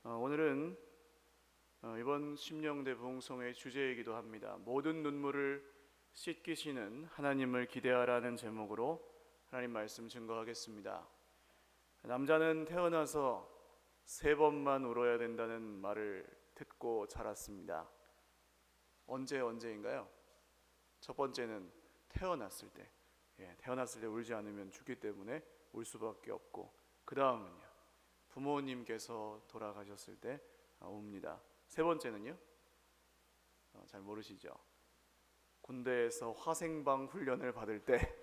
오늘은 이번 심령대 부흥성의 주제이기도 합니다. 모든 눈물을 씻기시는 하나님을 기대하라는 제목으로 하나님 말씀 증거하겠습니다. 남자는 태어나서 3번만 울어야 된다는 말을 듣고 자랐습니다. 언제인가요? 첫 번째는 태어났을 때. 태어났을 때 울지 않으면 죽기 때문에 울 수밖에 없고, 그 다음은요, 부모님께서 돌아가셨을 때 웁니다. 3번째는요, 잘 모르시죠? 군대에서 화생방 훈련을 받을 때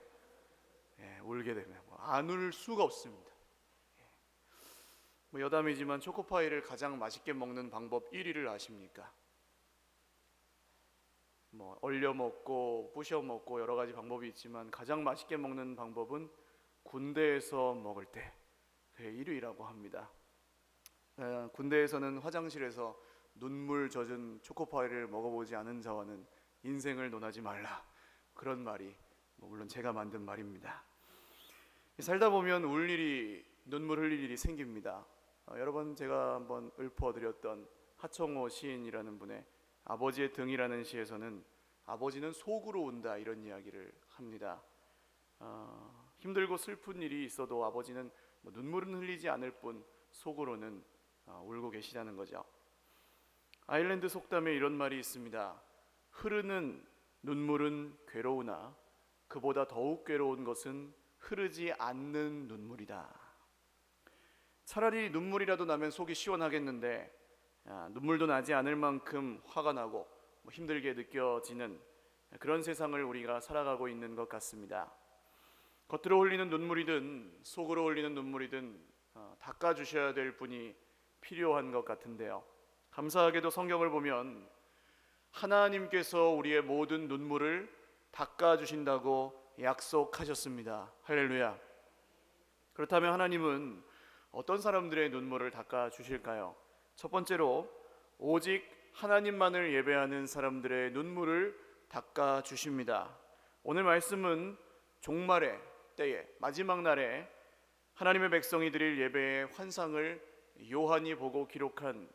울게 되면 안 울 수가 없습니다. 여담이지만 초코파이를 가장 맛있게 먹는 방법 1위를 아십니까? 얼려 먹고 부셔 먹고 여러 가지 방법이 있지만 가장 맛있게 먹는 방법은 군대에서 먹을 때 그게 1위라고 합니다. 군대에서는 화장실에서 눈물 젖은 초코파이를 먹어보지 않은 자와는 인생을 논하지 말라, 그런 말이 물론 제가 만든 말입니다. 살다 보면 울 일이, 눈물 흘릴 일이 생깁니다. 여러 번 제가 한번 읊어드렸던 하청호 시인이라는 분의 아버지의 등이라는 시에서는 아버지는 속으로 운다, 이런 이야기를 합니다. 힘들고 슬픈 일이 있어도 아버지는 눈물은 흘리지 않을 뿐 속으로는 울고 계시다는 거죠. 아일랜드 속담에 이런 말이 있습니다. 흐르는 눈물은 괴로우나 그보다 더욱 괴로운 것은 흐르지 않는 눈물이다. 차라리 눈물이라도 나면 속이 시원하겠는데 눈물도 나지 않을 만큼 화가 나고 힘들게 느껴지는 그런 세상을 우리가 살아가고 있는 것 같습니다. 겉으로 흘리는 눈물이든 속으로 흘리는 눈물이든 닦아주셔야 될 분이 필요한 것 같은데요. 감사하게도 성경을 보면 하나님께서 우리의 모든 눈물을 닦아주신다고 약속하셨습니다. 할렐루야. 그렇다면 하나님은 어떤 사람들의 눈물을 닦아주실까요? 첫 번째로, 오직 하나님만을 예배하는 사람들의 눈물을 닦아주십니다. 오늘 말씀은 종말의 때에, 마지막 날에 하나님의 백성이 드릴 예배의 환상을 요한이 보고 기록한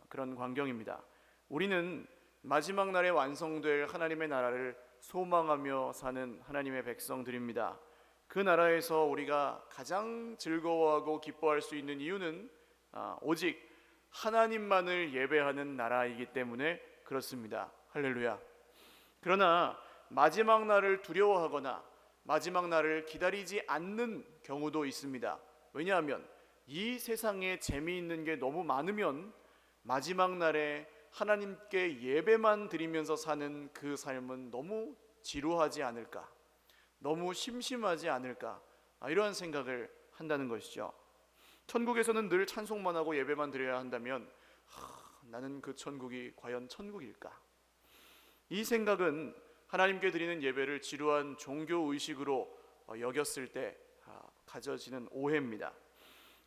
그런 광경입니다. 우리는 마지막 날에 완성될 하나님의 나라를 소망하며 사는 하나님의 백성들입니다. 그 나라에서 우리가 가장 즐거워하고 기뻐할 수 있는 이유는 오직 하나님만을 예배하는 나라이기 때문에 그렇습니다. 할렐루야. 그러나 마지막 날을 두려워하거나 마지막 날을 기다리지 않는 경우도 있습니다. 왜냐하면 이 세상에 재미있는 게 너무 많으면 마지막 날에 하나님께 예배만 드리면서 사는 그 삶은 너무 지루하지 않을까, 너무 심심하지 않을까, 이러한 생각을 한다는 것이죠. 천국에서는 늘 찬송만 하고 예배만 드려야 한다면 나는 그 천국이 과연 천국일까? 이 생각은 하나님께 드리는 예배를 지루한 종교의식으로 여겼을 때 가져지는 오해입니다.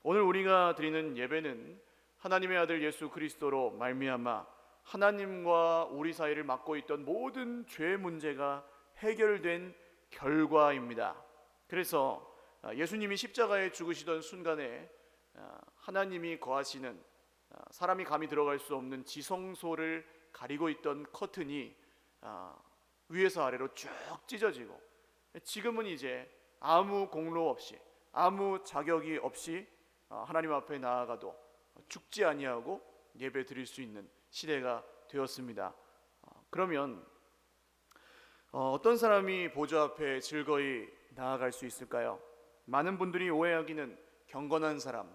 오늘 우리가 드리는 예배는 하나님의 아들 예수 그리스도로 말미암아 하나님과 우리 사이를 막고 있던 모든 죄 문제가 해결된 결과입니다. 그래서 예수님이 십자가에 죽으시던 순간에 하나님이 거하시는, 사람이 감히 들어갈 수 없는 지성소를 가리고 있던 커튼이 위에서 아래로 쭉 찢어지고, 지금은 이제 아무 공로 없이, 아무 자격이 없이 하나님 앞에 나아가도 죽지 아니하고 예배 드릴 수 있는 시대가 되었습니다. 그러면 어떤 사람이 보좌 앞에 즐거이 나아갈 수 있을까요? 많은 분들이 오해하기는 경건한 사람,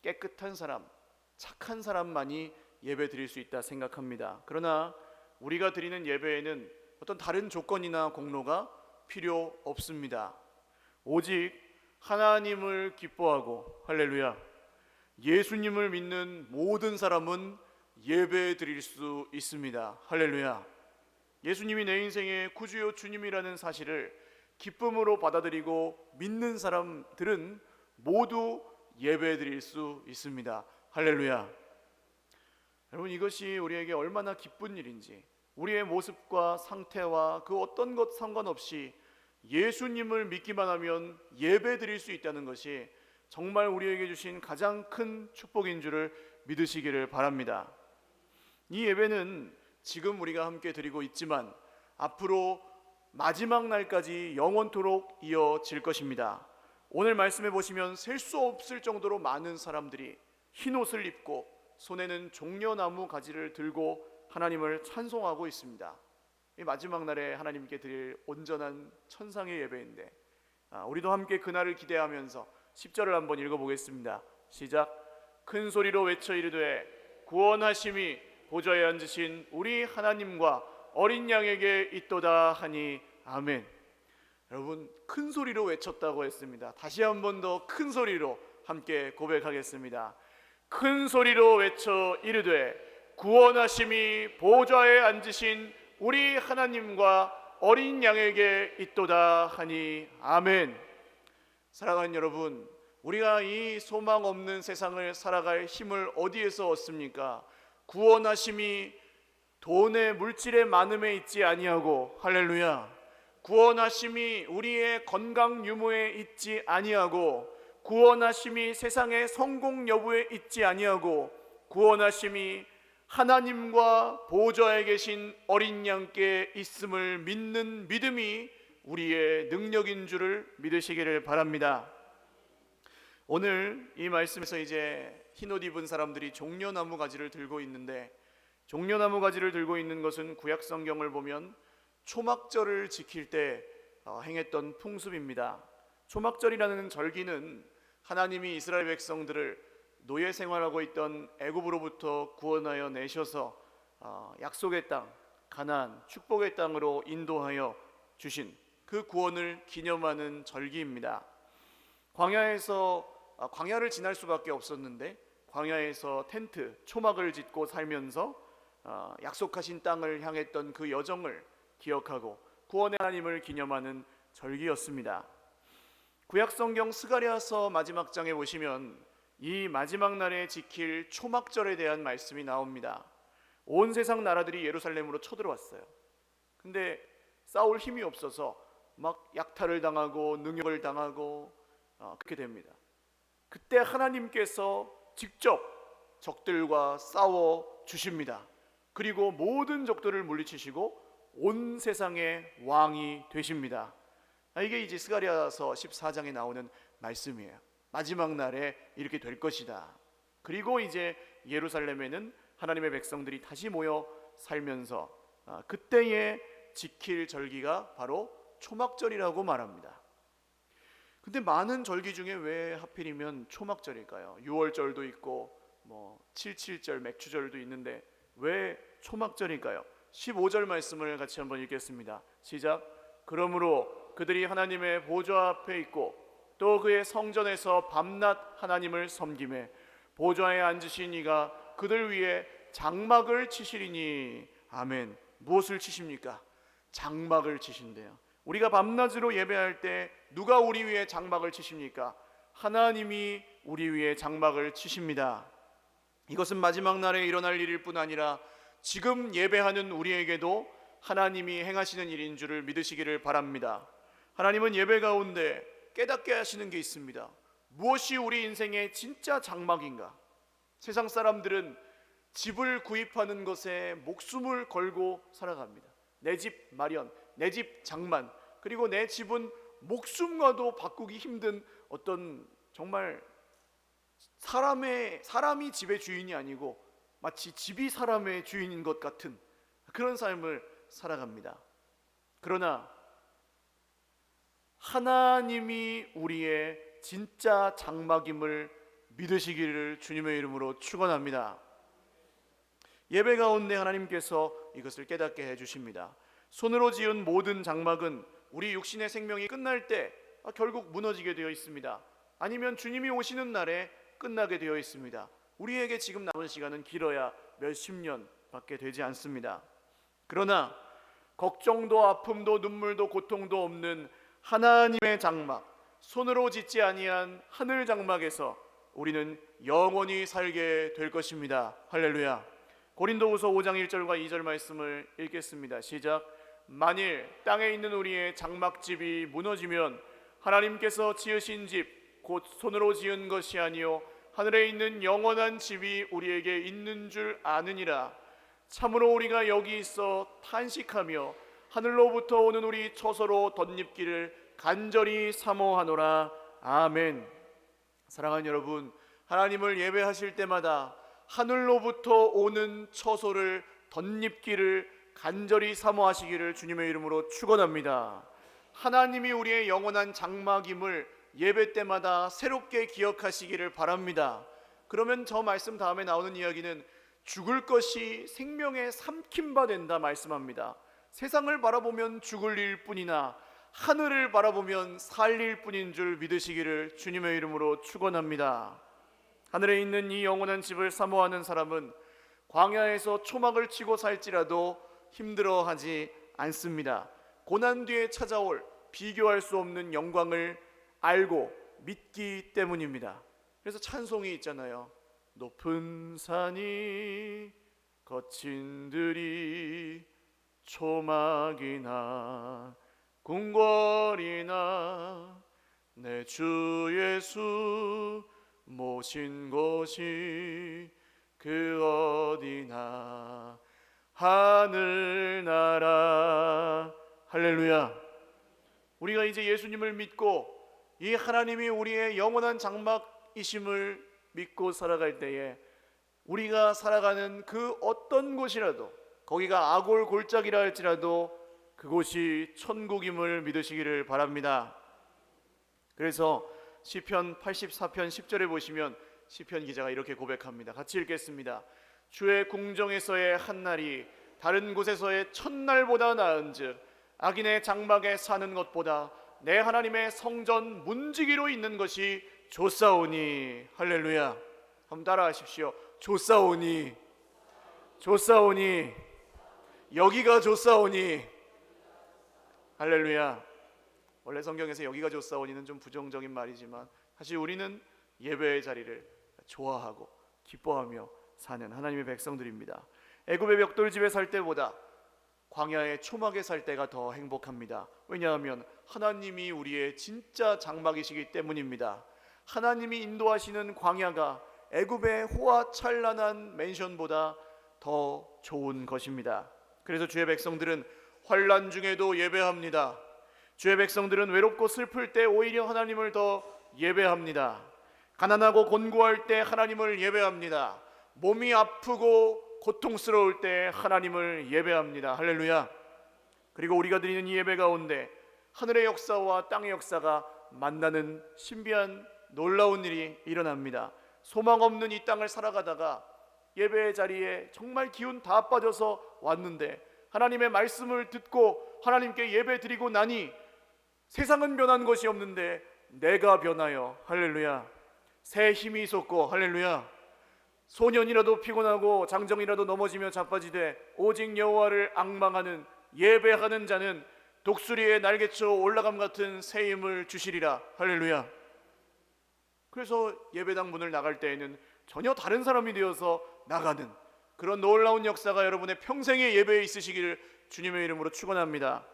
깨끗한 사람, 착한 사람만이 예배 드릴 수 있다 생각합니다. 그러나 우리가 드리는 예배에는 어떤 다른 조건이나 공로가 필요 없습니다. 오직 하나님을 기뻐하고, 할렐루야, 예수님을 믿는 모든 사람은 예배 드릴 수 있습니다. 할렐루야. 예수님이 내 인생의 구주요 주님이라는 사실을 기쁨으로 받아들이고 믿는 사람들은 모두 예배 드릴 수 있습니다. 할렐루야. 여러분, 이것이 우리에게 얼마나 기쁜 일인지, 우리의 모습과 상태와 그 어떤 것 상관없이 예수님을 믿기만 하면 예배 드릴 수 있다는 것이 정말 우리에게 주신 가장 큰 축복인 줄을 믿으시기를 바랍니다. 이 예배는 지금 우리가 함께 드리고 있지만 앞으로 마지막 날까지 영원토록 이어질 것입니다. 오늘 말씀해 보시면 셀 수 없을 정도로 많은 사람들이 흰 옷을 입고 손에는 종려나무 가지를 들고 하나님을 찬송하고 있습니다. 이 마지막 날에 하나님께 드릴 온전한 천상의 예배인데 우리도 함께 그날을 기대하면서 10절을 한번 읽어보겠습니다. 시작. 큰 소리로 외쳐 이르되 구원하심이 보좌에 앉으신 우리 하나님과 어린 양에게 있도다 하니 아멘. 여러분, 큰 소리로 외쳤다고 했습니다. 다시 한 번 더 큰 소리로 함께 고백하겠습니다. 큰 소리로 외쳐 이르되 구원하심이 보좌에 앉으신 우리 하나님과 어린 양에게 있도다 하니 아멘. 사랑하는 여러분, 우리가 이 소망 없는 세상을 살아갈 힘을 어디에서 얻습니까? 구원하심이 돈의 물질의 많음에 있지 아니하고, 할렐루야, 구원하심이 우리의 건강 유무에 있지 아니하고, 구원하심이 세상의 성공 여부에 있지 아니하고, 구원하심이 하나님과 보좌에 계신 어린 양께 있음을 믿는 믿음이 우리의 능력인 줄을 믿으시기를 바랍니다. 오늘 이 말씀에서 이제 흰옷 입은 사람들이 종려나무 가지를 들고 있는데, 종려나무 가지를 들고 있는 것은 구약 성경을 보면 초막절을 지킬 때 행했던 풍습입니다. 초막절이라는 절기는 하나님이 이스라엘 백성들을 노예 생활하고 있던 애굽으로부터 구원하여 내셔서 약속의 땅, 가나안, 축복의 땅으로 인도하여 주신 그 구원을 기념하는 절기입니다. 광야를 지날 수밖에 없었는데 광야에서 텐트, 초막을 짓고 살면서 약속하신 땅을 향했던 그 여정을 기억하고 구원의 하나님을 기념하는 절기였습니다. 구약성경 스가랴서 마지막 장에 보시면 이 마지막 날에 지킬 초막절에 대한 말씀이 나옵니다. 온 세상 나라들이 예루살렘으로 쳐들어왔어요. 근데 싸울 힘이 없어서 막 약탈을 당하고 능욕을 당하고 그렇게 됩니다. 그때 하나님께서 직접 적들과 싸워 주십니다. 그리고 모든 적들을 물리치시고 온 세상의 왕이 되십니다. 이게 이제 스가랴서 14장에 나오는 말씀이에요. 마지막 날에 이렇게 될 것이다. 그리고 이제 예루살렘에는 하나님의 백성들이 다시 모여 살면서 그때에 지킬 절기가 바로 초막절이라고 말합니다. 근데 많은 절기 중에 왜 하필이면 초막절일까요? 6월절도 있고 77절 맥추절도 있는데 왜 초막절일까요? 15절 말씀을 같이 한번 읽겠습니다. 시작. 그러므로 그들이 하나님의 보좌 앞에 있고 또 그의 성전에서 밤낮 하나님을 섬기매 보좌에 앉으신 이가 그들 위에 장막을 치시리니 아멘. 무엇을 치십니까? 장막을 치신대요. 우리가 밤낮으로 예배할 때 누가 우리 위에 장막을 치십니까? 하나님이 우리 위에 장막을 치십니다. 이것은 마지막 날에 일어날 일일 뿐 아니라 지금 예배하는 우리에게도 하나님이 행하시는 일인 줄을 믿으시기를 바랍니다. 하나님은 예배 가운데 깨닫게 하시는 게 있습니다. 무엇이 우리 인생의 진짜 장막인가? 세상 사람들은 집을 구입하는 것에 목숨을 걸고 살아갑니다. 내 집 마련, 내 집 장만, 그리고 내 집은 목숨과도 바꾸기 힘든 어떤 정말 사람이 집의 주인이 아니고 마치 집이 사람의 주인인 것 같은 그런 삶을 살아갑니다. 그러나 하나님이 우리의 진짜 장막임을 믿으시기를 주님의 이름으로 축원합니다. 예배 가운데 하나님께서 이것을 깨닫게 해주십니다. 손으로 지은 모든 장막은 우리 육신의 생명이 끝날 때 결국 무너지게 되어 있습니다. 아니면 주님이 오시는 날에 끝나게 되어 있습니다. 우리에게 지금 남은 시간은 길어야 몇십 년밖에 되지 않습니다. 그러나 걱정도 아픔도 눈물도 고통도 없는 하나님의 장막, 손으로 짓지 아니한 하늘 장막에서 우리는 영원히 살게 될 것입니다. 할렐루야. 고린도후서 5장 1절과 2절 말씀을 읽겠습니다. 시작. 만일 땅에 있는 우리의 장막집이 무너지면 하나님께서 지으신 집 곧 손으로 지은 것이 아니요 하늘에 있는 영원한 집이 우리에게 있는 줄 아느니라. 참으로 우리가 여기 있어 탄식하며 하늘로부터 오는 우리 처소로 덧입기를 간절히 사모하노라. 아멘. 사랑하는 여러분, 하나님을 예배하실 때마다 하늘로부터 오는 처소를 덧입기를 간절히 사모하시기를 주님의 이름으로 축원합니다. 하나님이 우리의 영원한 장막임을 예배 때마다 새롭게 기억하시기를 바랍니다. 그러면 저 말씀 다음에 나오는 이야기는 죽을 것이 생명에 삼킨 바 된다 말씀합니다. 세상을 바라보면 죽을 일 뿐이나 하늘을 바라보면 살릴 뿐인 줄 믿으시기를 주님의 이름으로 축원합니다. 하늘에 있는 이 영원한 집을 사모하는 사람은 광야에서 초막을 치고 살지라도 힘들어하지 않습니다. 고난 뒤에 찾아올 비교할 수 없는 영광을 알고 믿기 때문입니다. 그래서 찬송이 있잖아요. 높은 산이 거친 들이 초막이나 궁궐이나 내 주 예수 모신 곳이 그 어디나 하늘나라. 할렐루야. 우리가 이제 예수님을 믿고 이 하나님이 우리의 영원한 장막이심을 믿고 살아갈 때에 우리가 살아가는 그 어떤 곳이라도, 거기가 아골 골짜기라 할지라도 그곳이 천국임을 믿으시기를 바랍니다. 그래서 시편 84편 10절에 보시면 시편 기자가 이렇게 고백합니다. 같이 읽겠습니다. 주의 궁정에서의 한날이 다른 곳에서의 첫날보다 나은즉 악인의 장막에 사는 것보다 내 하나님의 성전 문지기로 있는 것이 좋사오니. 할렐루야. 한번 따라하십시오. 좋사오니, 좋사오니, 여기가 좋사오니. 할렐루야. 원래 성경에서 여기가 좋사오니는 좀 부정적인 말이지만 사실 우리는 예배의 자리를 좋아하고 기뻐하며 사는 하나님의 백성들입니다. 애굽의 벽돌집에 살 때보다 광야의 초막에 살 때가 더 행복합니다. 왜냐하면 하나님이 우리의 진짜 장막이시기 때문입니다. 하나님이 인도하시는 광야가 애굽의 호화찬란한 맨션보다 더 좋은 것입니다. 그래서 주의 백성들은 환난 중에도 예배합니다. 주의 백성들은 외롭고 슬플 때 오히려 하나님을 더 예배합니다. 가난하고 곤고할 때 하나님을 예배합니다. 몸이 아프고 고통스러울 때 하나님을 예배합니다. 할렐루야. 그리고 우리가 드리는 이 예배 가운데 하늘의 역사와 땅의 역사가 만나는 신비한 놀라운 일이 일어납니다. 소망 없는 이 땅을 살아가다가 예배의 자리에 정말 기운 다 빠져서 왔는데 하나님의 말씀을 듣고 하나님께 예배 드리고 나니 세상은 변한 것이 없는데 내가 변하여, 할렐루야, 새 힘이 솟고, 할렐루야, 소년이라도 피곤하고 장정이라도 넘어지며 자빠지되 오직 여호와를 앙망하는 예배하는 자는 독수리의 날개쳐 올라감 같은 새 힘을 주시리라. 할렐루야. 그래서 예배당 문을 나갈 때에는 전혀 다른 사람이 되어서 나가는 그런 놀라운 역사가 여러분의 평생의 예배에 있으시기를 주님의 이름으로 축원합니다.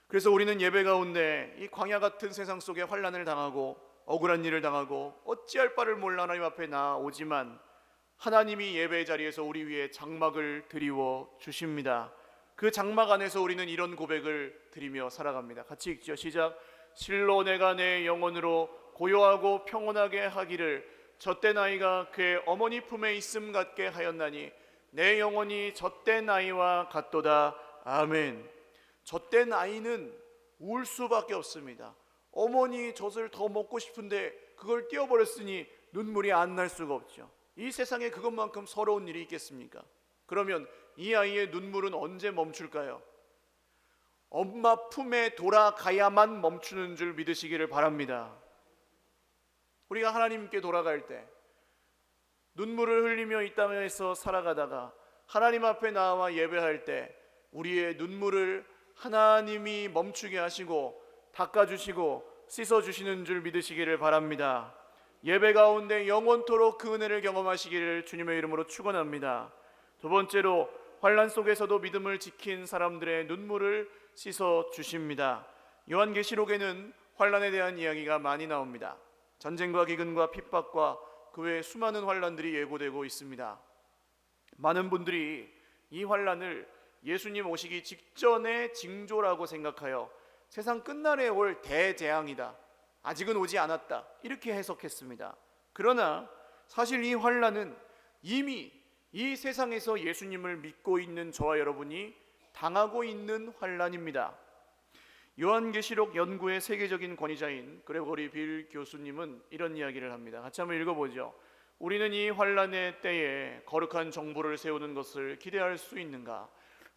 그래서 우리는 예배 가운데 이 광야 같은 세상 속에 환난을 당하고 억울한 일을 당하고 어찌할 바를 몰라 하나님 앞에 나오지만 하나님이 예배의 자리에서 우리 위에 장막을 드리워 주십니다. 그 장막 안에서 우리는 이런 고백을 드리며 살아갑니다. 같이 읽죠. 시작. 실로 내가 내 영혼으로 고요하고 평온하게 하기를 젖된 아이가 그의 어머니 품에 있음 같게 하였나니 내 영혼이 젖된 아이와 같도다. 아멘. 젖된 아이는 울 수밖에 없습니다. 어머니 젖을 더 먹고 싶은데 그걸 띄워버렸으니 눈물이 안 날 수가 없죠. 이 세상에 그것만큼 서러운 일이 있겠습니까? 그러면 이 아이의 눈물은 언제 멈출까요? 엄마 품에 돌아가야만 멈추는 줄 믿으시기를 바랍니다. 우리가 하나님께 돌아갈 때 눈물을 흘리며 이 땅에서 살아가다가 하나님 앞에 나와 예배할 때 우리의 눈물을 하나님이 멈추게 하시고 닦아주시고 씻어주시는 줄 믿으시기를 바랍니다. 예배 가운데 영원토록 그 은혜를 경험하시기를 주님의 이름으로 축원합니다. 두 번째로 환난 속에서도 믿음을 지킨 사람들의 눈물을 씻어주십니다. 요한계시록에는 환난에 대한 이야기가 많이 나옵니다. 전쟁과 기근과 핍박과 그 외 수많은 환란들이 예고되고 있습니다. 많은 분들이 이 환란을 예수님 오시기 직전의 징조라고 생각하여 세상 끝날에 올 대재앙이다, 아직은 오지 않았다, 이렇게 해석했습니다. 그러나 사실 이 환란은 이미 이 세상에서 예수님을 믿고 있는 저와 여러분이 당하고 있는 환란입니다. 요한계시록 연구의 세계적인 권위자인 그레고리 빌 교수님은 이런 이야기를 합니다. 같이 한번 읽어보죠. 우리는 이 환란의 때에 거룩한 정부를 세우는 것을 기대할 수 있는가?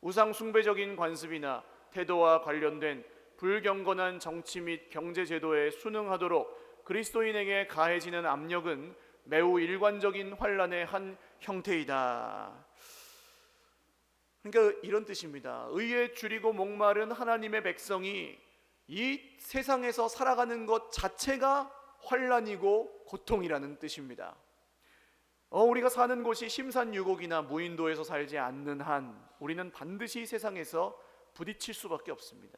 우상 숭배적인 관습이나 태도와 관련된 불경건한 정치 및 경제 제도에 순응하도록 그리스도인에게 가해지는 압력은 매우 일관적인 환란의 한 형태이다. 그러니까 이런 뜻입니다. 의에 줄이고 목마른 하나님의 백성이 이 세상에서 살아가는 것 자체가 환란이고 고통이라는 뜻입니다. 우리가 사는 곳이 심산유곡이나 무인도에서 살지 않는 한 우리는 반드시 세상에서 부딪힐 수밖에 없습니다.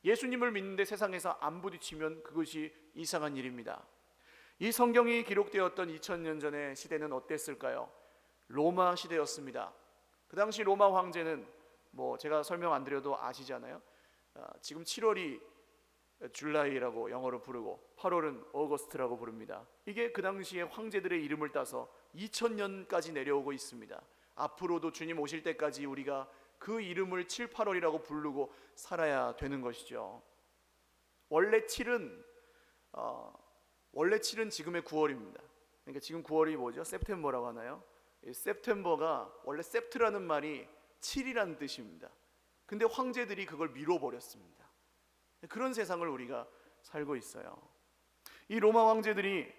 예수님을 믿는데 세상에서 안 부딪히면 그것이 이상한 일입니다. 이 성경이 기록되었던 2000년 전의 시대는 어땠을까요? 로마 시대였습니다. 그 당시 로마 황제는 제가 설명 안 드려도 아시잖아요. 지금 7월이 줄라이라고 영어로 부르고 8월은 어거스트라고 부릅니다. 이게 그 당시에 황제들의 이름을 따서 2000년까지 내려오고 있습니다. 앞으로도 주님 오실 때까지 우리가 그 이름을 7, 8월이라고 부르고 살아야 되는 것이죠. 원래 7은 지금의 9월입니다. 그러니까 지금 9월이 뭐죠? september라고 하나요? september가 원래 sept라는 말이 7이라는 뜻입니다. 근데 황제들이 그걸 미뤄버렸습니다. 그런 세상을 우리가 살고 있어요. 이 로마 황제들이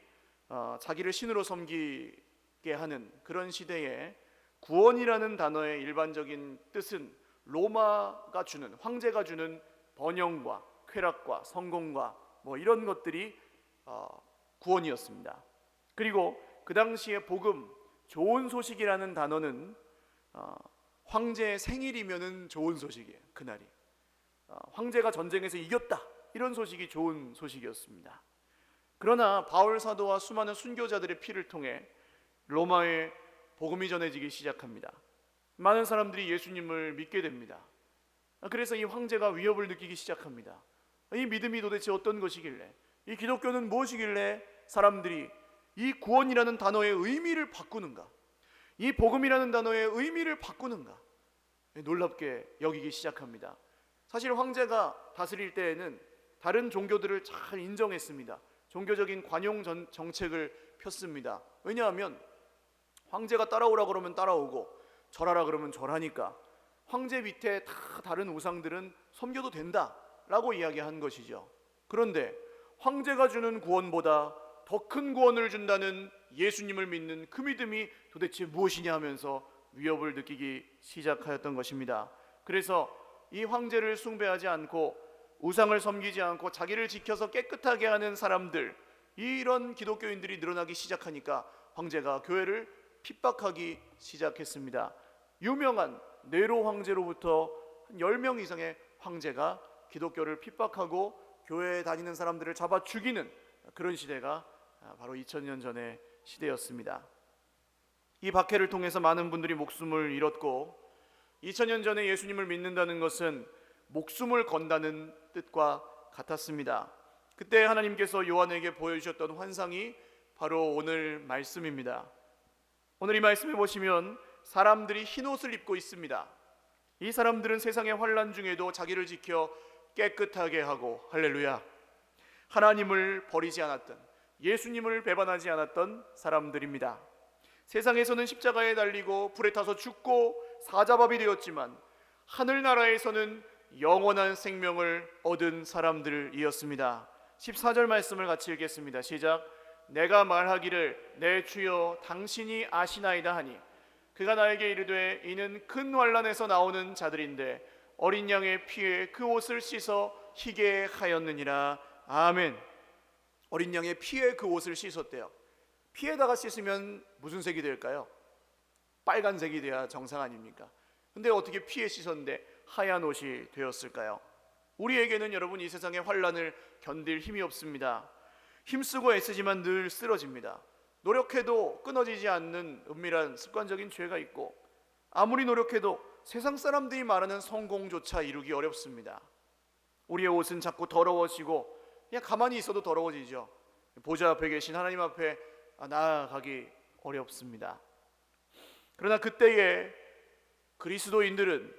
자기를 신으로 섬기게 하는 그런 시대에 구원이라는 단어의 일반적인 뜻은 로마가 주는, 황제가 주는 번영과 쾌락과 성공과 이런 것들이 구원이었습니다. 그리고 그 당시에 복음, 좋은 소식이라는 단어는 황제의 생일이면은 좋은 소식이에요. 그날이 황제가 전쟁에서 이겼다, 이런 소식이 좋은 소식이었습니다. 그러나 바울 사도와 수많은 순교자들의 피를 통해 로마에 복음이 전해지기 시작합니다. 많은 사람들이 예수님을 믿게 됩니다. 그래서 이 황제가 위협을 느끼기 시작합니다. 이 믿음이 도대체 어떤 것이길래, 이 기독교는 무엇이길래 사람들이 이 구원이라는 단어의 의미를 바꾸는가, 이 복음이라는 단어의 의미를 바꾸는가, 놀랍게 여기기 시작합니다. 사실 황제가 다스릴 때에는 다른 종교들을 잘 인정했습니다. 종교적인 관용 정책을 폈습니다. 왜냐하면 황제가 따라오라 그러면 따라오고 절하라 그러면 절하니까 황제 밑에 다 다른 우상들은 섬겨도 된다라고 이야기한 것이죠. 그런데 황제가 주는 구원보다 더 큰 구원을 준다는 예수님을 믿는 그 믿음이 도대체 무엇이냐 하면서 위협을 느끼기 시작하였던 것입니다. 그래서 이 황제를 숭배하지 않고 우상을 섬기지 않고 자기를 지켜서 깨끗하게 하는 사람들, 이런 기독교인들이 늘어나기 시작하니까 황제가 교회를 핍박하기 시작했습니다. 유명한 네로 황제로부터 한 10명 이상의 황제가 기독교를 핍박하고 교회에 다니는 사람들을 잡아 죽이는 그런 시대가 바로 2000년 전의 시대였습니다. 이 박해를 통해서 많은 분들이 목숨을 잃었고, 2000년 전에 예수님을 믿는다는 것은 목숨을 건다는 뜻과 같았습니다. 그때 하나님께서 요한에게 보여주셨던 환상이 바로 오늘 말씀입니다. 오늘 이 말씀에 보시면 사람들이 흰 옷을 입고 있습니다. 이 사람들은 세상의 환난 중에도 자기를 지켜 깨끗하게 하고, 할렐루야, 하나님을 버리지 않았던, 예수님을 배반하지 않았던 사람들입니다. 세상에서는 십자가에 달리고 불에 타서 죽고 사자밥이 되었지만 하늘나라에서는 영원한 생명을 얻은 사람들이었습니다. 14절 말씀을 같이 읽겠습니다. 시작. 내가 말하기를 내 주여 당신이 아시나이다 하니 그가 나에게 이르되 이는 큰 환난에서 나오는 자들인데 어린 양의 피에 그 옷을 씻어 희게 하였느니라. 아멘. 어린 양의 피에 그 옷을 씻었대요. 피에다가 씻으면 무슨 색이 될까요? 빨간색이 돼야 정상 아닙니까? 근데 어떻게 피에 씻었는데 하얀 옷이 되었을까요? 우리에게는 여러분 이 세상의 환난을 견딜 힘이 없습니다. 힘쓰고 애쓰지만 늘 쓰러집니다. 노력해도 끊어지지 않는 은밀한 습관적인 죄가 있고, 아무리 노력해도 세상 사람들이 말하는 성공조차 이루기 어렵습니다. 우리의 옷은 자꾸 더러워지고 그냥 가만히 있어도 더러워지죠. 보좌 앞에 계신 하나님 앞에 나아가기 어렵습니다. 그러나 그때에 그리스도인들은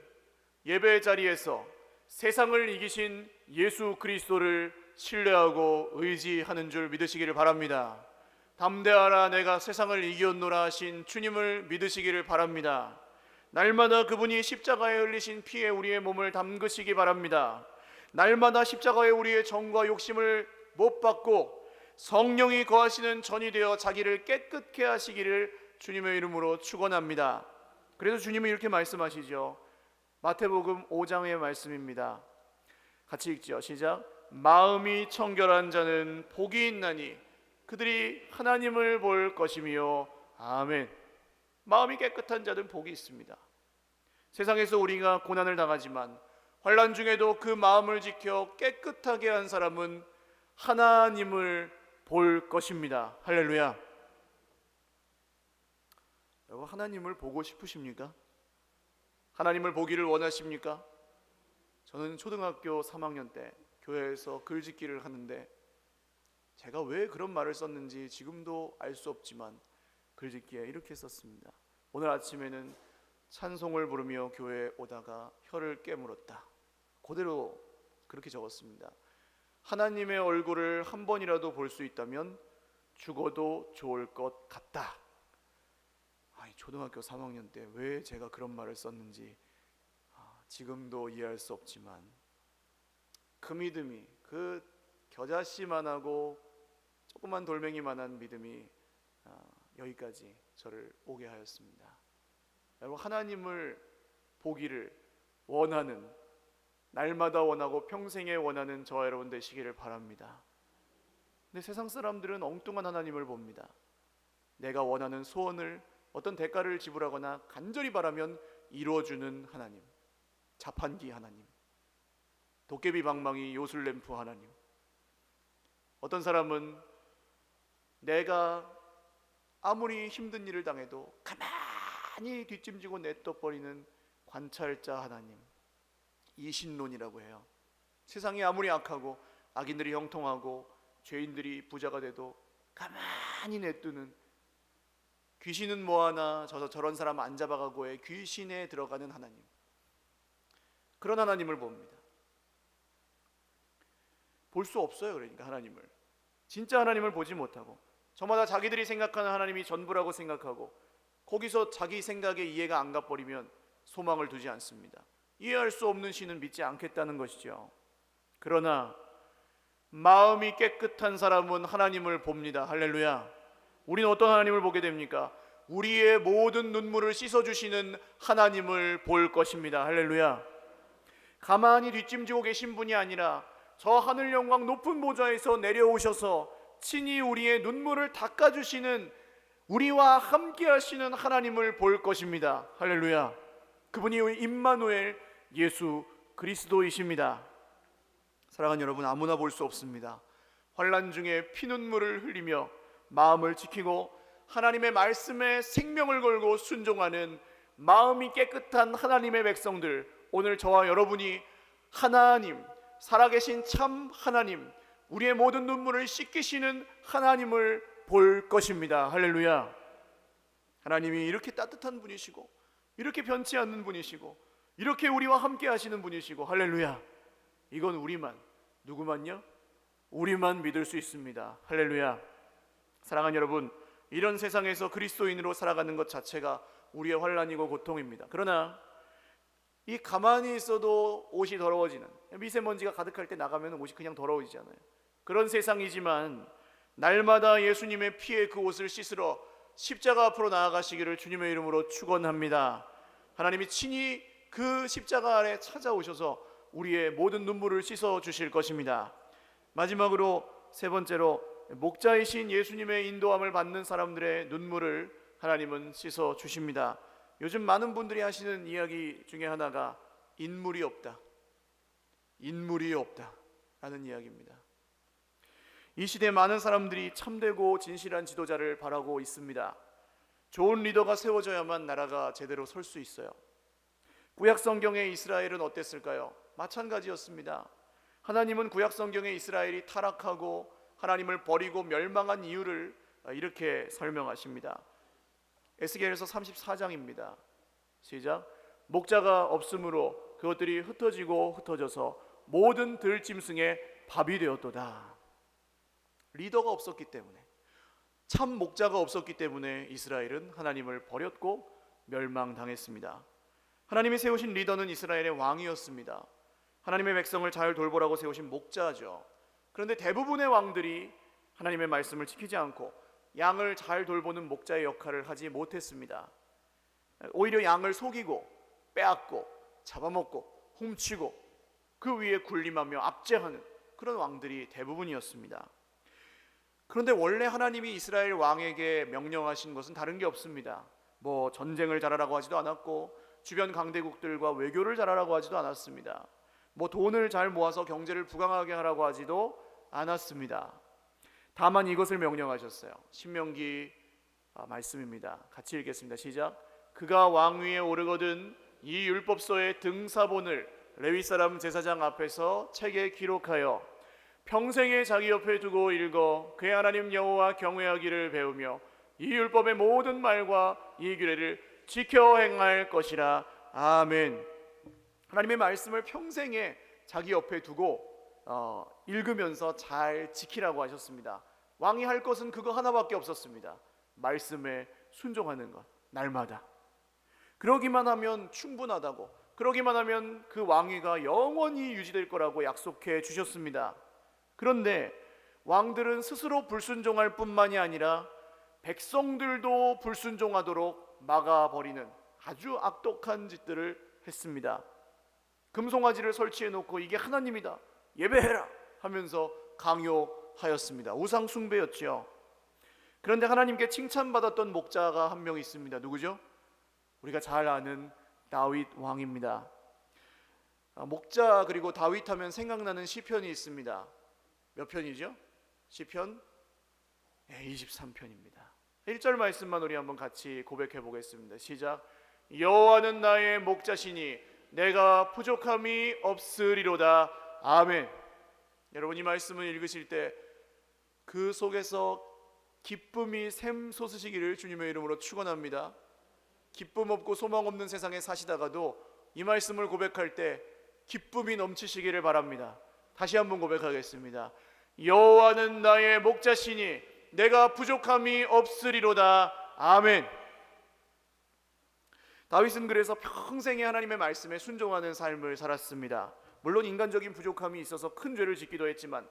예배 자리에서 세상을 이기신 예수 그리스도를 신뢰하고 의지하는 줄 믿으시기를 바랍니다. 담대하라, 내가 세상을 이겼노라 하신 주님을 믿으시기를 바랍니다. 날마다 그분이 십자가에 흘리신 피에 우리의 몸을 담그시기 바랍니다. 날마다 십자가에 우리의 정과 욕심을 못 받고 성령이 거하시는 전이 되어 자기를 깨끗게 하시기를 주님의 이름으로 축원합니다. 그래서 주님은 이렇게 말씀하시죠. 마태복음 5장의 말씀입니다. 같이 읽죠. 시작. 마음이 청결한 자는 복이 있나니 그들이 하나님을 볼 것이며. 아멘. 마음이 깨끗한 자는 복이 있습니다. 세상에서 우리가 고난을 당하지만 환난 중에도 그 마음을 지켜 깨끗하게 한 사람은 하나님을 볼 것입니다. 할렐루야. 여러분, 하나님을 보고 싶으십니까? 하나님을 보기를 원하십니까? 저는 초등학교 3학년 때 교회에서 글짓기를 하는데 제가 왜 그런 말을 썼는지 지금도 알 수 없지만 글짓기에 이렇게 썼습니다. 오늘 아침에는 찬송을 부르며 교회에 오다가 혀를 깨물었다. 그대로 그렇게 적었습니다. 하나님의 얼굴을 한 번이라도 볼 수 있다면 죽어도 좋을 것 같다. 초등학교 3학년 때 왜 제가 그런 말을 썼는지 지금도 이해할 수 없지만 그 믿음이, 그 겨자씨만하고 조그만 돌멩이만한 믿음이 여기까지 저를 오게 하였습니다. 여러분, 하나님을 보기를 원하는, 날마다 원하고 평생에 원하는 저와 여러분 되시기를 바랍니다. 근데 세상 사람들은 엉뚱한 하나님을 봅니다. 내가 원하는 소원을 어떤 대가를 지불하거나 간절히 바라면 이루어주는 하나님, 자판기 하나님, 도깨비 방망이 요술램프 하나님. 어떤 사람은 내가 아무리 힘든 일을 당해도 가만히 뒷짐지고 냅둬버리는 관찰자 하나님, 이신론이라고 해요. 세상이 아무리 악하고 악인들이 형통하고 죄인들이 부자가 돼도 가만히 냅두는, 귀신은 뭐하나 저런 사람 안 잡아가고의 귀신에 들어가는 하나님, 그런 하나님을 봅니다. 볼 수 없어요. 그러니까 하나님을, 진짜 하나님을 보지 못하고 저마다 자기들이 생각하는 하나님이 전부라고 생각하고 거기서 자기 생각에 이해가 안 가버리면 소망을 두지 않습니다. 이해할 수 없는 신은 믿지 않겠다는 것이죠. 그러나 마음이 깨끗한 사람은 하나님을 봅니다. 할렐루야. 우리는 어떤 하나님을 보게 됩니까? 우리의 모든 눈물을 씻어주시는 하나님을 볼 것입니다. 할렐루야. 가만히 뒷짐지고 계신 분이 아니라 저 하늘 영광 높은 보좌에서 내려오셔서 친히 우리의 눈물을 닦아주시는, 우리와 함께 하시는 하나님을 볼 것입니다. 할렐루야. 그분이 임마누엘 예수 그리스도이십니다. 사랑하는 여러분, 아무나 볼 수 없습니다. 환난 중에 피눈물을 흘리며 마음을 지키고 하나님의 말씀에 생명을 걸고 순종하는 마음이 깨끗한 하나님의 백성들, 오늘 저와 여러분이 하나님, 살아계신 참 하나님, 우리의 모든 눈물을 씻기시는 하나님을 볼 것입니다. 할렐루야. 하나님이 이렇게 따뜻한 분이시고 이렇게 변치 않는 분이시고 이렇게 우리와 함께 하시는 분이시고, 할렐루야. 이건 우리만, 누구만요? 우리만 믿을 수 있습니다. 할렐루야. 사랑하는 여러분, 이런 세상에서 그리스도인으로 살아가는 것 자체가 우리의 환난이고 고통입니다. 그러나 이 가만히 있어도 옷이 더러워지는, 미세먼지가 가득할 때 나가면 옷이 그냥 더러워지잖아요. 그런 세상이지만 날마다 예수님의 피에 그 옷을 씻으러 십자가 앞으로 나아가시기를 주님의 이름으로 축원합니다. 하나님이 친히 그 십자가 아래 찾아오셔서 우리의 모든 눈물을 씻어 주실 것입니다. 마지막으로 세 번째로, 목자이신 예수님의 인도함을 받는 사람들의 눈물을 하나님은 씻어 주십니다. 요즘 많은 분들이 하시는 이야기 중에 하나가 인물이 없다, 인물이 없다 라는 이야기입니다. 이 시대 많은 사람들이 참되고 진실한 지도자를 바라고 있습니다. 좋은 리더가 세워져야만 나라가 제대로 설 수 있어요. 구약 성경의 이스라엘은 어땠을까요? 마찬가지였습니다. 하나님은 구약 성경의 이스라엘이 타락하고 하나님을 버리고 멸망한 이유를 이렇게 설명하십니다. 에스겔서 34장입니다. 시작. 목자가 없으므로 그것들이 흩어지고 흩어져서 모든 들짐승의 밥이 되었도다. 리더가 없었기 때문에, 참 목자가 없었기 때문에 이스라엘은 하나님을 버렸고 멸망당했습니다. 하나님이 세우신 리더는 이스라엘의 왕이었습니다. 하나님의 백성을 잘 돌보라고 세우신 목자죠. 그런데 대부분의 왕들이 하나님의 말씀을 지키지 않고 양을 잘 돌보는 목자의 역할을 하지 못했습니다. 오히려 양을 속이고 빼앗고 잡아먹고 훔치고 그 위에 군림하며 압제하는 그런 왕들이 대부분이었습니다. 그런데 원래 하나님이 이스라엘 왕에게 명령하신 것은 다른 게 없습니다. 뭐 전쟁을 잘하라고 하지도 않았고 주변 강대국들과 외교를 잘하라고 하지도 않았습니다. 뭐 돈을 잘 모아서 경제를 부강하게 하라고 하지도 않았습니다. 다만 이것을 명령하셨어요. 신명기 말씀입니다. 같이 읽겠습니다. 시작. 그가 왕위에 오르거든 이 율법서의 등사본을 레위 사람 제사장 앞에서 책에 기록하여 평생에 자기 옆에 두고 읽어 그의 하나님 여호와 경외하기를 배우며 이 율법의 모든 말과 이 규례를 지켜 행할 것이라. 아멘. 하나님의 말씀을 평생에 자기 옆에 두고 읽으면서 잘 지키라고 하셨습니다. 왕이 할 것은 그거 하나밖에 없었습니다. 말씀에 순종하는 것, 날마다. 그러기만 하면 충분하다고, 그러기만 하면 그 왕위가 영원히 유지될 거라고 약속해 주셨습니다. 그런데 왕들은 스스로 불순종할 뿐만이 아니라 백성들도 불순종하도록 막아버리는 아주 악독한 짓들을 했습니다. 금송아지를 설치해 놓고 이게 하나님이다, 예배해라 하면서 강요하였습니다. 우상 숭배였지요. 그런데 하나님께 칭찬받았던 목자가 한 명 있습니다. 누구죠? 우리가 잘 아는 다윗 왕입니다. 목자 그리고 다윗 하면 생각나는 시편이 있습니다. 몇 편이죠? 시편 23편입니다. 1절 말씀만 우리 한번 같이 고백해 보겠습니다. 시작. 여호와는 나의 목자시니 내가 부족함이 없으리로다. 아멘. 여러분, 이 말씀을 읽으실 때 그 속에서 기쁨이 샘솟으시기를 주님의 이름으로 축원합니다. 기쁨 없고 소망 없는 세상에 사시다가도 이 말씀을 고백할 때 기쁨이 넘치시기를 바랍니다. 다시 한번 고백하겠습니다. 여호와는 나의 목자시니 내가 부족함이 없으리로다. 아멘. 다윗은 그래서 평생에 하나님의 말씀에 순종하는 삶을 살았습니다. 물론 인간적인 부족함이 있어서 큰 죄를 짓기도 했지만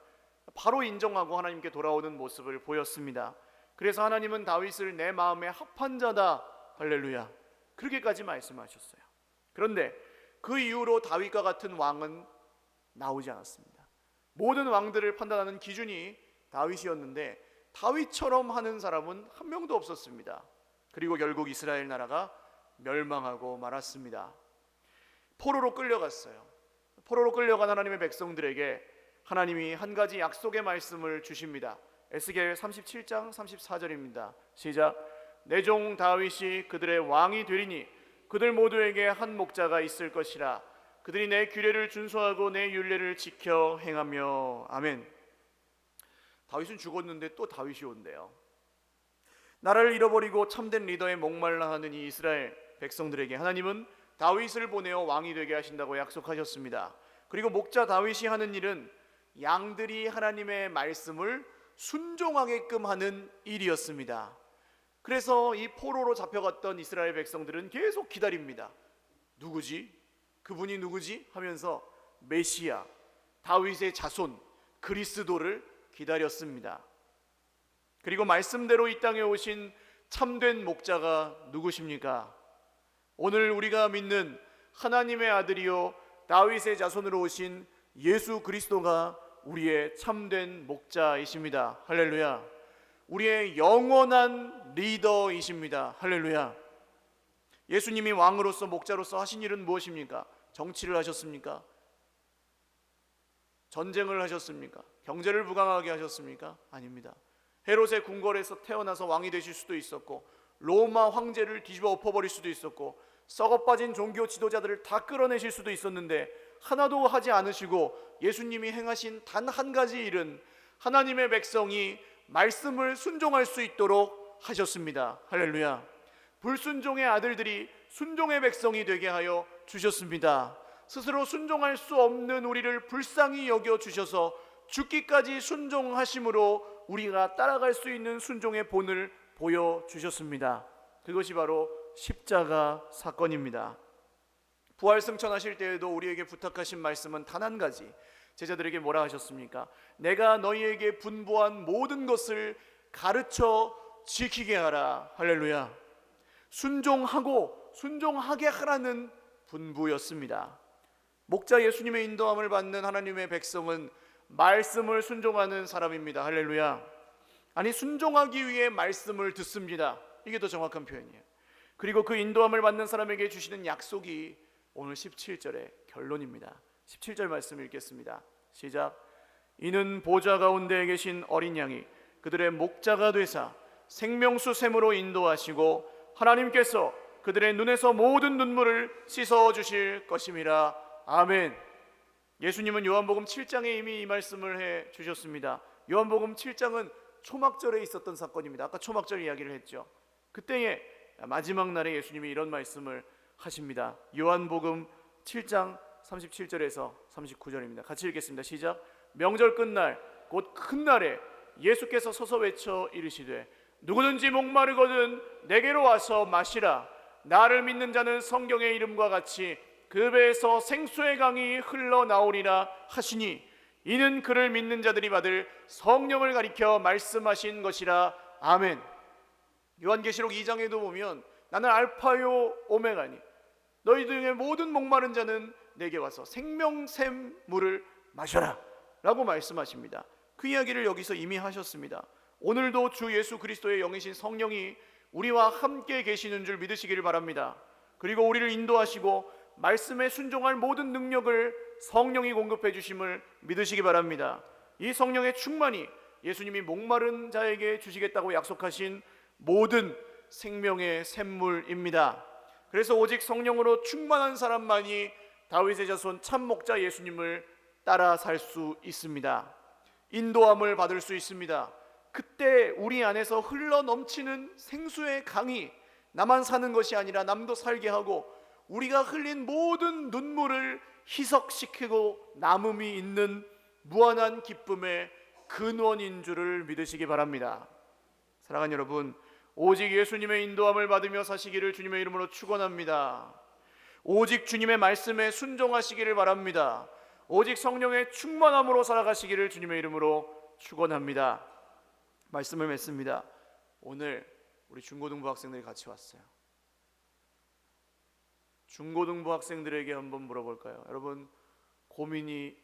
바로 인정하고 하나님께 돌아오는 모습을 보였습니다. 그래서 하나님은 다윗을 내 마음에 합한 자다, 할렐루야, 그렇게까지 말씀하셨어요. 그런데 그 이후로 다윗과 같은 왕은 나오지 않았습니다. 모든 왕들을 판단하는 기준이 다윗이었는데 다윗처럼 하는 사람은 한 명도 없었습니다. 그리고 결국 이스라엘 나라가 멸망하고 말았습니다. 포로로 끌려갔어요. 포로로 끌려간 하나님의 백성들에게 하나님이 한 가지 약속의 말씀을 주십니다. 에스겔 37장 34절입니다. 시작. 내 종 다윗이 그들의 왕이 되리니 그들 모두에게 한 목자가 있을 것이라. 그들이 내 규례를 준수하고 내 율례를 지켜 행하며. 아멘. 다윗은 죽었는데 또 다윗이 온대요. 나라를 잃어버리고 참된 리더에 목말라 하는 이 이스라엘 백성들에게 하나님은 다윗을 보내어 왕이 되게 하신다고 약속하셨습니다. 그리고 목자 다윗이 하는 일은 양들이 하나님의 말씀을 순종하게끔 하는 일이었습니다. 그래서 이 포로로 잡혀갔던 이스라엘 백성들은 계속 기다립니다. 누구지? 그분이 누구지? 하면서 메시아, 다윗의 자손, 그리스도를 기다렸습니다. 그리고 말씀대로 이 땅에 오신 참된 목자가 누구십니까? 오늘 우리가 믿는 하나님의 아들이요 다윗의 자손으로 오신 예수 그리스도가 우리의 참된 목자이십니다. 할렐루야. 우리의 영원한 리더이십니다. 할렐루야. 예수님이 왕으로서 목자로서 하신 일은 무엇입니까? 정치를 하셨습니까? 전쟁을 하셨습니까? 경제를 부강하게 하셨습니까? 아닙니다. 헤롯의 궁궐에서 태어나서 왕이 되실 수도 있었고, 로마 황제를 뒤집어 엎어버릴 수도 있었고, 썩어빠진 종교 지도자들을 다 끌어내실 수도 있었는데 하나도 하지 않으시고 예수님이 행하신 단 한 가지 일은 하나님의 백성이 말씀을 순종할 수 있도록 하셨습니다. 할렐루야. 불순종의 아들들이 순종의 백성이 되게 하여 주셨습니다. 스스로 순종할 수 없는 우리를 불쌍히 여겨 주셔서 죽기까지 순종하심으로 우리가 따라갈 수 있는 순종의 본을 보여주셨습니다. 그것이 바로 십자가 사건입니다. 부활 승천하실 때에도 우리에게 부탁하신 말씀은 단 한 가지, 제자들에게 뭐라 하셨습니까? 내가 너희에게 분부한 모든 것을 가르쳐 지키게 하라. 할렐루야. 순종하고 순종하게 하라는 분부였습니다. 목자 예수님의 인도함을 받는 하나님의 백성은 말씀을 순종하는 사람입니다. 할렐루야. 아니, 순종하기 위해 말씀을 듣습니다. 이게 더 정확한 표현이에요. 그리고 그 인도함을 받는 사람에게 주시는 약속이 오늘 17절의 결론입니다. 17절 말씀 읽겠습니다. 시작. 이는 보좌 가운데 계신 어린 양이 그들의 목자가 되사 생명수 샘으로 인도하시고 하나님께서 그들의 눈에서 모든 눈물을 씻어 주실 것임이라. 아멘. 예수님은 요한복음 7장에 이미 이 말씀을 해 주셨습니다. 요한복음 7장은 초막절에 있었던 사건입니다. 아까 초막절 이야기를 했죠. 그때에 마지막 날에 예수님이 이런 말씀을 하십니다. 요한복음 7장 37절에서 39절입니다. 같이 읽겠습니다. 시작. 명절 끝날 곧 큰 날에 예수께서 서서 외쳐 이르시되 누구든지 목마르거든 내게로 와서 마시라. 나를 믿는 자는 성경의 이름과 같이 그 배에서 생수의 강이 흘러나오리라 하시니 이는 그를 믿는 자들이 받을 성령을 가리켜 말씀하신 것이라. 아멘. 요한계시록 2장에도 보면 나는 알파요 오메가니 너희 중에 모든 목마른 자는 내게 와서 생명샘 물을 마셔라 라고 말씀하십니다. 그 이야기를 여기서 이미 하셨습니다. 오늘도 주 예수 그리스도의 영이신 성령이 우리와 함께 계시는 줄 믿으시기를 바랍니다. 그리고 우리를 인도하시고 말씀에 순종할 모든 능력을 성령이 공급해 주심을 믿으시기 바랍니다. 이 성령의 충만이 예수님이 목마른 자에게 주시겠다고 약속하신 모든 생명의 샘물입니다. 그래서 오직 성령으로 충만한 사람만이 다윗의 자손 참 목자 예수님을 따라 살 수 있습니다. 인도함을 받을 수 있습니다. 그때 우리 안에서 흘러 넘치는 생수의 강이 나만 사는 것이 아니라 남도 살게 하고 우리가 흘린 모든 눈물을 희석시키고 남음이 있는 무한한 기쁨의 근원인 줄을 믿으시기 바랍니다. 사랑하는 여러분, 오직 예수님의 인도함을 받으며 사시기를 주님의 이름으로 축원합니다. 오직 주님의 말씀에 순종하시기를 바랍니다. 오직 성령의 충만함으로 살아가시기를 주님의 이름으로 축원합니다. 말씀을 맺습니다. 오늘 우리 중고등부 학생들이 같이 왔어요. 중고등부 학생들에게 한번 물어볼까요? 여러분, 고민이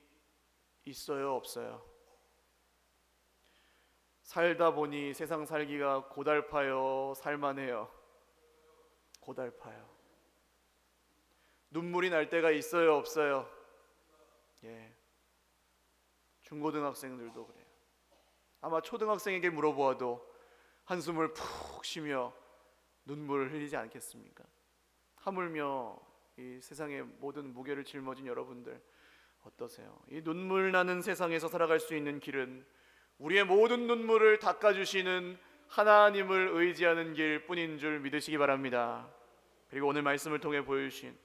있어요, 없어요? 살다 보니 세상 살기가 고달파요, 살만해요? 고달파요. 눈물이 날 때가 있어요, 없어요? 예. 중고등학생들도 그래요. 아마 초등학생에게 물어보아도 한숨을 푹 쉬며 눈물을 흘리지 않겠습니까? 하물며 이 세상의 모든 무게를 짊어진 여러분들 어떠세요? 이 눈물 나는 세상에서 살아갈 수 있는 길은 우리의 모든 눈물을 닦아주시는 하나님을 의지하는 길뿐인 줄 믿으시기 바랍니다. 그리고 오늘 말씀을 통해 보여주신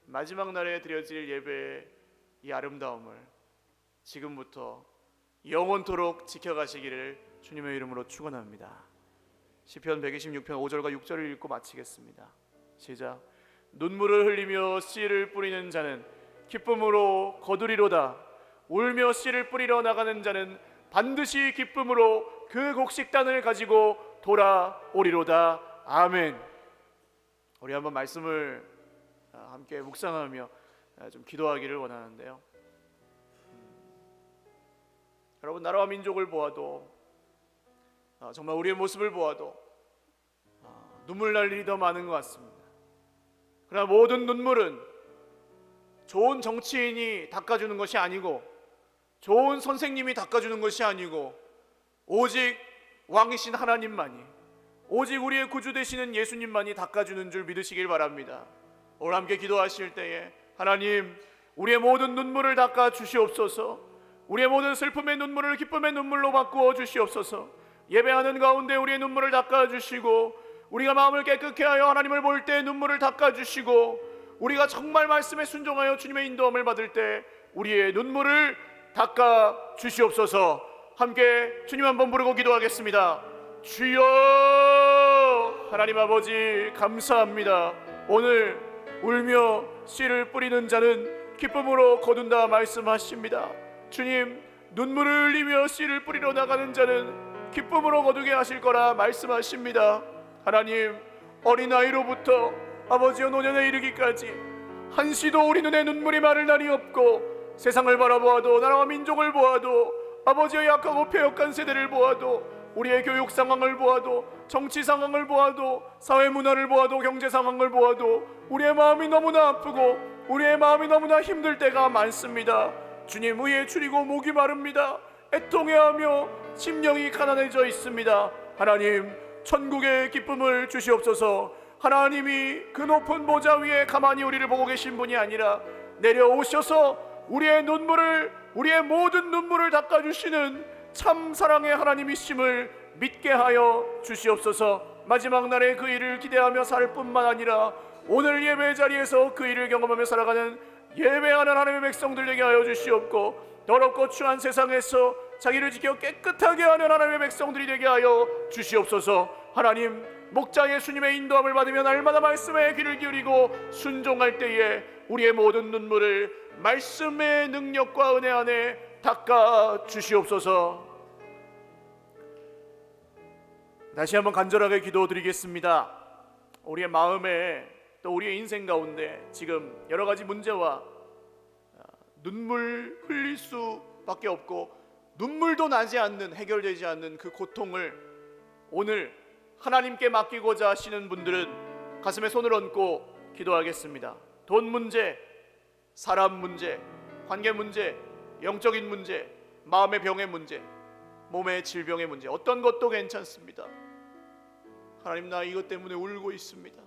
마지막 날에 드려질 예배의 이 아름다움을 지금부터 영원토록 지켜가시기를 주님의 이름으로 축원합니다. 시편 126편 5절과 6절을 읽고 마치겠습니다. 시작. 눈물을 흘리며 씨를 뿌리는 자는 기쁨으로 거두리로다. 울며 씨를 뿌리러 나가는 자는 반드시 기쁨으로 그 곡식단을 가지고 돌아오리로다. 아멘. 우리 한번 말씀을 함께 묵상하며 좀 기도하기를 원하는데요. 여러분, 나라와 민족을 보아도 정말 우리의 모습을 보아도 눈물 날 일이 더 많은 것 같습니다. 그러나 모든 눈물은 좋은 정치인이 닦아주는 것이 아니고 좋은 선생님이 닦아주는 것이 아니고 오직 왕이신 하나님만이, 오직 우리의 구주 되시는 예수님만이 닦아주는 줄 믿으시길 바랍니다. 오늘 함께 기도하실 때에 하나님, 우리의 모든 눈물을 닦아 주시옵소서. 우리의 모든 슬픔의 눈물을 기쁨의 눈물로 바꾸어 주시옵소서. 예배하는 가운데 우리의 눈물을 닦아 주시고, 우리가 마음을 깨끗게 하여 하나님을 볼 때 눈물을 닦아 주시고, 우리가 정말 말씀에 순종하여 주님의 인도함을 받을 때 우리의 눈물을 닦아 주시옵소서. 함께 주님 한번 부르고 기도하겠습니다. 주여, 하나님 아버지 감사합니다. 오늘 울며 씨를 뿌리는 자는 기쁨으로 거둔다 말씀하십니다. 주님, 눈물을 흘리며 씨를 뿌리러 나가는 자는 기쁨으로 거두게 하실 거라 말씀하십니다. 하나님, 어린아이로부터 아버지여 노년에 이르기까지 한시도 우리 눈에 눈물이 마를 날이 없고, 세상을 바라보아도 나라와 민족을 보아도 아버지의 약하고 폐역한 세대를 보아도 우리의 교육 상황을 보아도 정치 상황을 보아도 사회 문화를 보아도 경제 상황을 보아도 우리의 마음이 너무나 아프고 우리의 마음이 너무나 힘들 때가 많습니다. 주님, 의에 줄이고 목이 마릅니다. 애통해하며 심령이 가난해져 있습니다. 하나님, 천국의 기쁨을 주시옵소서. 하나님이 그 높은 보좌 위에 가만히 우리를 보고 계신 분이 아니라 내려오셔서 우리의 눈물을, 우리의 모든 눈물을 닦아주시는 참 사랑의 하나님이심을 믿게 하여 주시옵소서. 마지막 날에 그 일을 기대하며 살 뿐만 아니라 오늘 예배 자리에서 그 일을 경험하며 살아가는 예배하는 하나님의 백성들 되게 하여 주시옵고, 더럽고 추한 세상에서 자기를 지켜 깨끗하게 하는 하나님의 백성들이 되게 하여 주시옵소서. 하나님, 목자 예수님의 인도함을 받으며 날마다 말씀에 귀를 기울이고 순종할 때에 우리의 모든 눈물을 말씀의 능력과 은혜 안에 닦아 주시옵소서. 다시 한번 간절하게 기도드리겠습니다. 우리의 마음에 또 우리의 인생 가운데 지금 여러 가지 문제와 눈물 흘릴 수밖에 없고 눈물도 나지 않는, 해결되지 않는 그 고통을 오늘 하나님께 맡기고자 하시는 분들은 가슴에 손을 얹고 기도하겠습니다. 돈 문제, 사람 문제, 관계 문제, 영적인 문제, 마음의 병의 문제, 몸의 질병의 문제, 어떤 것도 괜찮습니다. 하나님, 나 이것 때문에 울고 있습니다.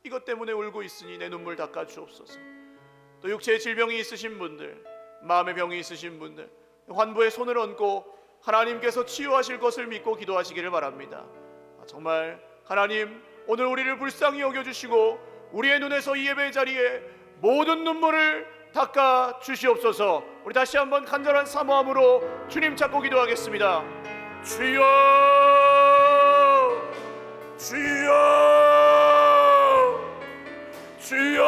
이것 때문에 울고 있으니 내 눈물 닦아 주옵소서. 또 육체의 질병이 있으신 분들, 마음의 병이 있으신 분들, 환부에 손을 얹고 하나님께서 치유하실 것을 믿고 기도하시기를 바랍니다. 정말 하나님, 오늘 우리를 불쌍히 여겨주시고 우리의 눈에서 이 예배 자리에 모든 눈물을 닦아 주시옵소서. 우리 다시 한번 간절한 사모함으로 주님 찾고 기도하겠습니다. 주여, 주여, 주여.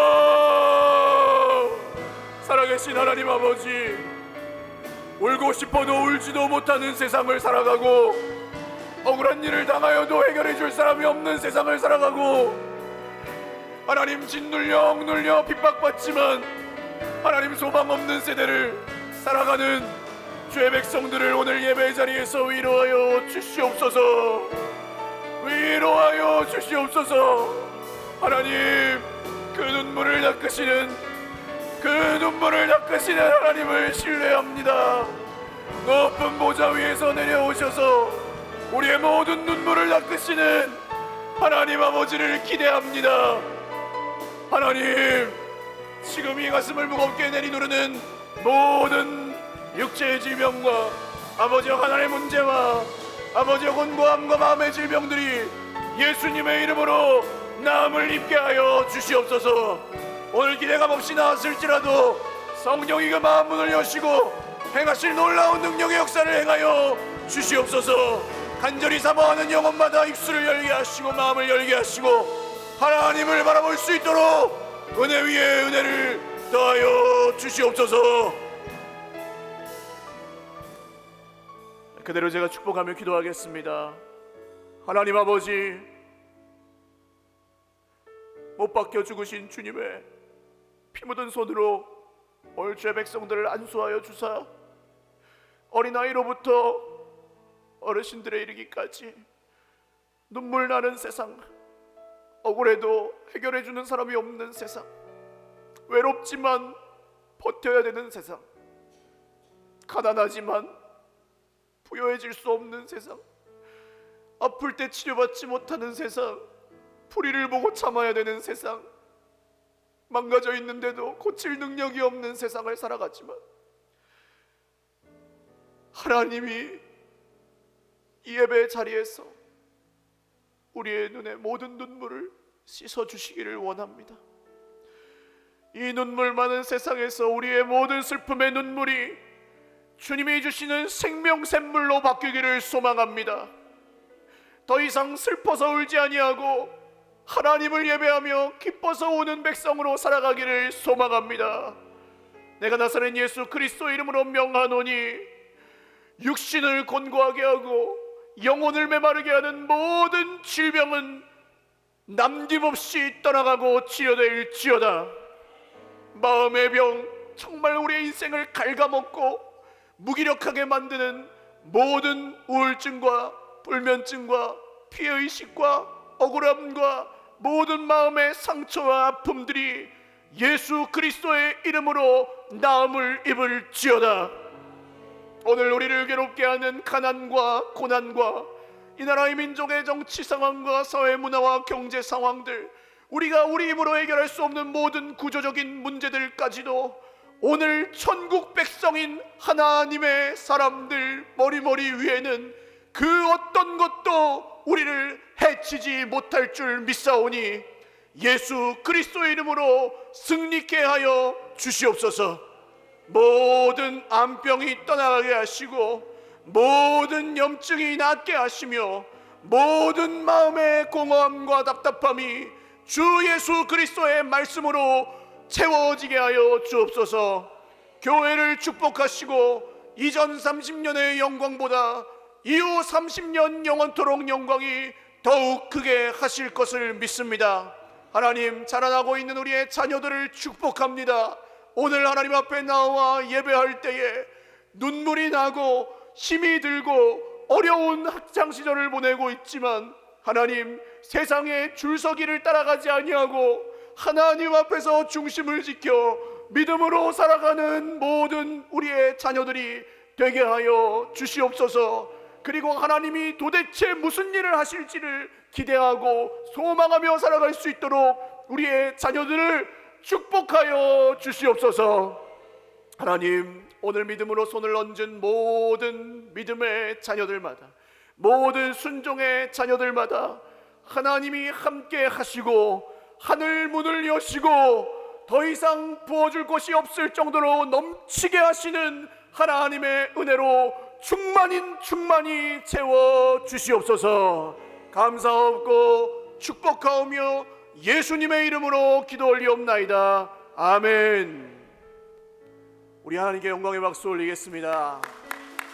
살아계신 하나님 아버지, 울고 싶어도 울지도 못하는 세상을 살아가고 억울한 일을 당하여도 해결해 줄 사람이 없는 세상을 살아가고, 하나님, 짓눌려 억눌려 핍박받지만 하나님 소망 없는 세대를 살아가는 주의 백성들을 오늘 예배 자리에서 위로하여 주시옵소서. 위로하여 주시옵소서. 하나님, 그 눈물을 닦으시는 하나님을 신뢰합니다. 높은 보좌 위에서 내려오셔서 우리의 모든 눈물을 닦으시는 하나님 아버지를 기대합니다. 하나님, 지금 이 가슴을 무겁게 내리누르는 모든 육체의 질병과 아버지의 가난의 문제와 아버지의 곤고함과 마음의 질병들이 예수님의 이름으로 나음을 입게 하여 주시옵소서. 오늘 기대감 없이 나왔을지라도 성령이 그 마음 문을 여시고 행하실 놀라운 능력의 역사를 행하여 주시옵소서. 간절히 사모하는 영혼마다 입술을 열게 하시고 마음을 열게 하시고 하나님을 바라볼 수 있도록 은혜 위에 은혜를 더하여 주시옵소서. 그대로 제가 축복하며 기도하겠습니다. 하나님 아버지, 못 박혀 죽으신 주님의 피 묻은 손으로 오늘 주의 백성들을 안수하여 주사 어린아이로부터 어르신들에 이르기까지 눈물 나는 세상, 억울해도 해결해주는 사람이 없는 세상, 외롭지만 버텨야 되는 세상, 가난하지만 부여해질 수 없는 세상, 아플 때 치료받지 못하는 세상, 불의를 보고 참아야 되는 세상, 망가져 있는데도 고칠 능력이 없는 세상을 살아갔지만 하나님이 이 예배 자리에서 우리의 눈에 모든 눈물을 씻어주시기를 원합니다. 이 눈물 많은 세상에서 우리의 모든 슬픔의 눈물이 주님이 주시는 생명샘물로 바뀌기를 소망합니다. 더 이상 슬퍼서 울지 아니하고 하나님을 예배하며 기뻐서 우는 백성으로 살아가기를 소망합니다. 내가 나사렛 예수 그리스도 이름으로 명하노니 육신을 곤고하게 하고 영혼을 메마르게 하는 모든 질병은 남김없이 떠나가고 치료될지어다. 마음의 병, 정말 우리의 인생을 갉아먹고 무기력하게 만드는 모든 우울증과 불면증과 피해의식과 억울함과 모든 마음의 상처와 아픔들이 예수 그리스도의 이름으로 나음을 입을지어다. 오늘 우리를 괴롭게 하는 가난과 고난과 이 나라의 민족의 정치 상황과 사회 문화와 경제 상황들, 우리가 우리 힘으로 해결할 수 없는 모든 구조적인 문제들까지도 오늘 천국 백성인 하나님의 사람들 머리머리 위에는 그 어떤 것도 우리를 해치지 못할 줄 믿사오니 예수 그리스도의 이름으로 승리케 하여 주시옵소서. 모든 암병이 떠나가게 하시고 모든 염증이 낫게 하시며 모든 마음의 공허함과 답답함이 주 예수 그리스도의 말씀으로 채워지게 하여 주옵소서. 교회를 축복하시고 이전 30년의 영광보다 이후 30년 영원토록 영광이 더욱 크게 하실 것을 믿습니다. 하나님, 자라나고 있는 우리의 자녀들을 축복합니다. 오늘 하나님 앞에 나와 예배할 때에 눈물이 나고 힘이 들고 어려운 학창시절을 보내고 있지만 하나님, 세상의 줄서기를 따라가지 아니하고 하나님 앞에서 중심을 지켜 믿음으로 살아가는 모든 우리의 자녀들이 되게 하여 주시옵소서. 그리고 하나님이 도대체 무슨 일을 하실지를 기대하고 소망하며 살아갈 수 있도록 우리의 자녀들을 축복하여 주시옵소서. 하나님, 오늘 믿음으로 손을 얹은 모든 믿음의 자녀들마다, 모든 순종의 자녀들마다 하나님이 함께 하시고 하늘 문을 여시고 더 이상 부어줄 것이 없을 정도로 넘치게 하시는 하나님의 은혜로 충만히 채워 주시옵소서. 감사하옵고 축복하오며 예수님의 이름으로 기도 올리옵나이다. 아멘. 우리 하나님께 영광의 박수 올리겠습니다.